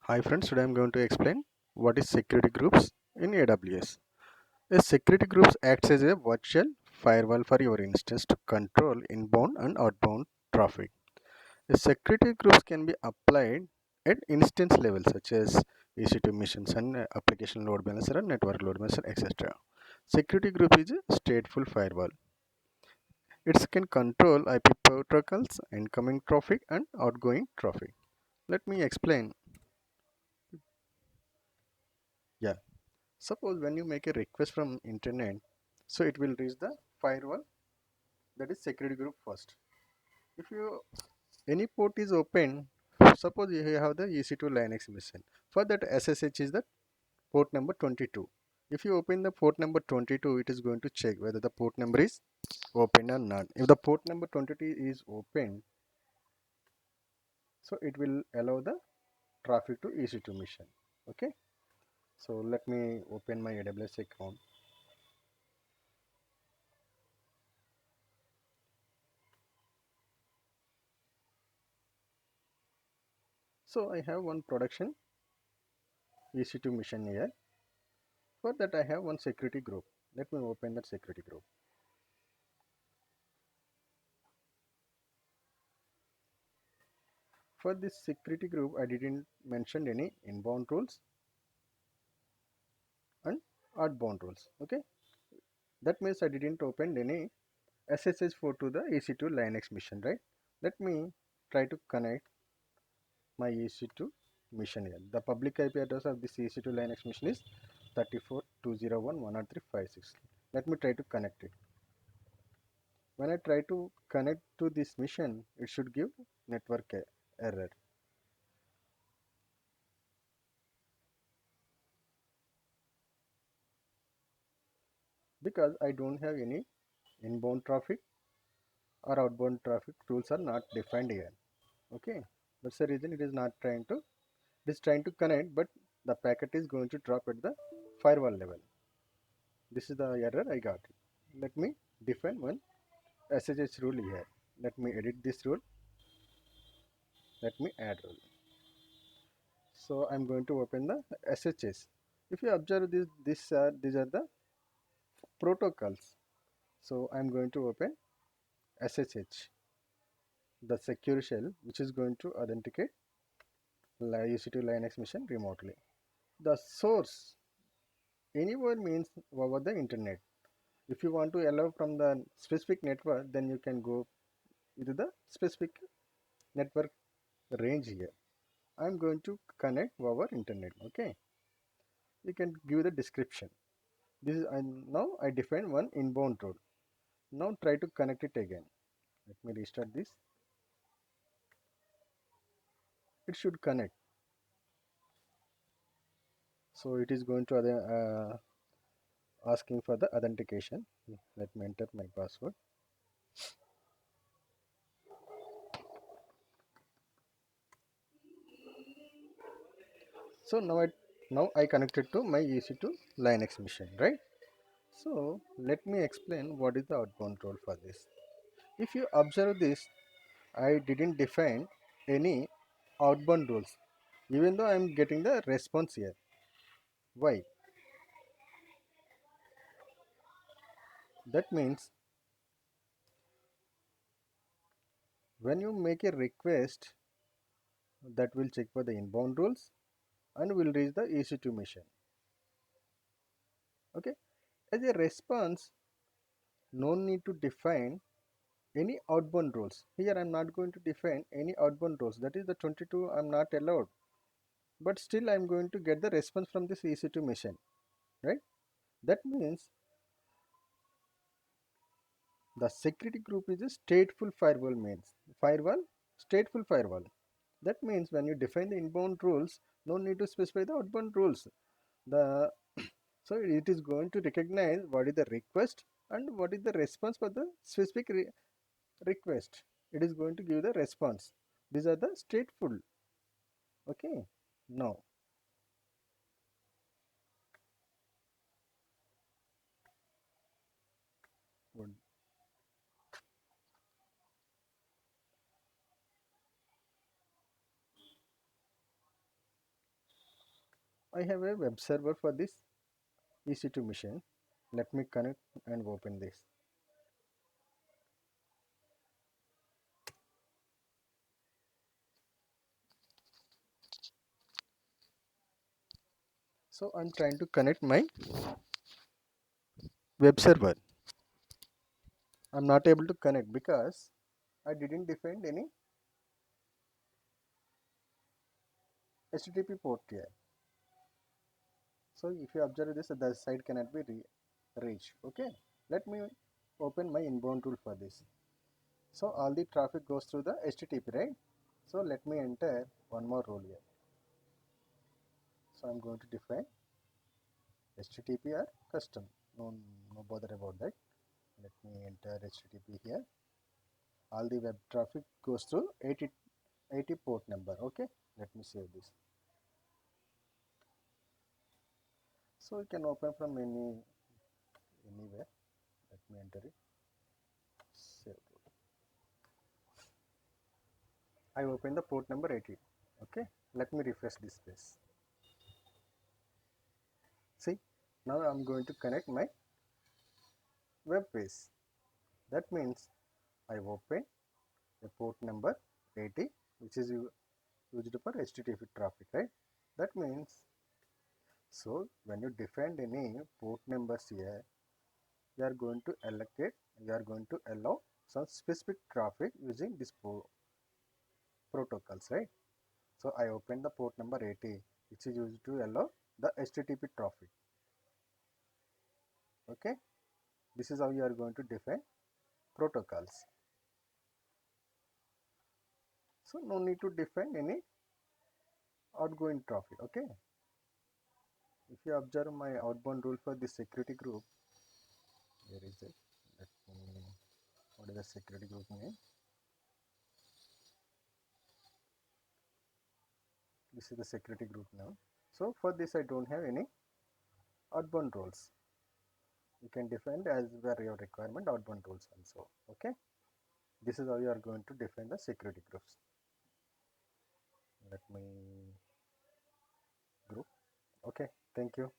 Hi friends, today I'm going to explain what is security groups in AWS. A security groups acts as a virtual firewall for your instance to control inbound and outbound traffic. A security groups can be applied at instance level such as EC2 missions and application load balancer and network load balancer, etc. Security group is a stateful firewall. It can control IP protocols, incoming traffic and outgoing traffic. Let me explain. Yeah. Suppose when you make a request from internet, so it will reach the firewall, that is security group first. If you any port is open, suppose you have the EC2 Linux machine. For that SSH is the port number 22. If you open the port number 22, it is going to check whether the port number is open or not. If the port number 22 is open, so it will allow the traffic to EC2 machine. Okay. So let me open my AWS account. So I have one production EC2 machine here. For that I have one security group. Let me open that security group. For this security group I didn't mention any inbound rules and outbound rules. Okay, that means I didn't open any SSH for to the EC2 Linux machine, right? Let me try to connect my EC2 machine here. The public IP address of this EC2 Linux machine is 34.201.103.56. Let me try to connect it. When I try to connect to this machine, it should give network error. Because I don't have any inbound traffic or outbound traffic rules are not defined here. Okay, that's the reason it is not trying to, it is trying to connect, but the packet is going to drop at the firewall level. This is the error I got. Let me define one SSH rule here. Let me edit this rule. Let me add rule. So I'm going to open the SSH. If you observe these are the protocols. So I'm going to open SSH, the secure shell, which is going to authenticate EC2 Linux machine remotely. The source anywhere means over the internet. If you want to allow from the specific network, then you can go into the specific network range here. I'm going to connect over internet. Okay, you can give the description. This is now I define one inbound rule. Now try to connect it again. Let me restart this. It should connect. So it is going to asking for the authentication. Let me enter my password. So now I connected to my EC2 Linux machine, right? So let me explain what is the outbound role for this. If you observe this, I didn't define any outbound rules, even though I am getting the response here. Why? That means when you make a request, that will check for the inbound rules and will reach the EC2 machine. Okay, as a response, no need to define any outbound rules. Here I am not going to define any outbound rules. That is the 22 I am not allowed. But still I am going to get the response from this EC2 machine, right? That means the security group is a stateful firewall means firewall, stateful firewall. That means when you define the inbound rules, no need to specify the outbound rules. The so it is going to recognize what is the request and what is the response for the specific request. It is going to give the response. These are the stateful. Okay. Now, I have a web server for this EC2 machine. Let me connect and open this. So I'm trying to connect my web server. I'm not able to connect because I didn't define any HTTP port here. So if you observe this, the site cannot be reached. Okay, let me open my inbound tool for this. So all the traffic goes through the HTTP, right? So let me enter one more rule here. So I'm going to define HTTP or custom. No bother about that. Let me enter HTTP here. All the web traffic goes through 80 port number. Okay, let me save this. So you can open from anywhere. Let me enter it. Save. I open the port number 80. Okay, let me refresh this page. See, now I'm going to connect my web page. That means I open the port number 80, which is used for HTTP traffic, right? That means, so when you define any port numbers here, you are going to allocate, you are going to allow some specific traffic using this protocols, right? So I open the port number 80, which is used to allow the HTTP traffic. Okay, this is how you are going to define protocols. So no need to define any outgoing traffic. Okay, if you observe my outbound rule for this security group, where is it? Let me, what is the security group name? This is the security group now. So for this I don't have any outbound rules. You can define as per your requirement outbound rules also. Okay, this is how you are going to define the security groups. Let me group. Okay, thank you.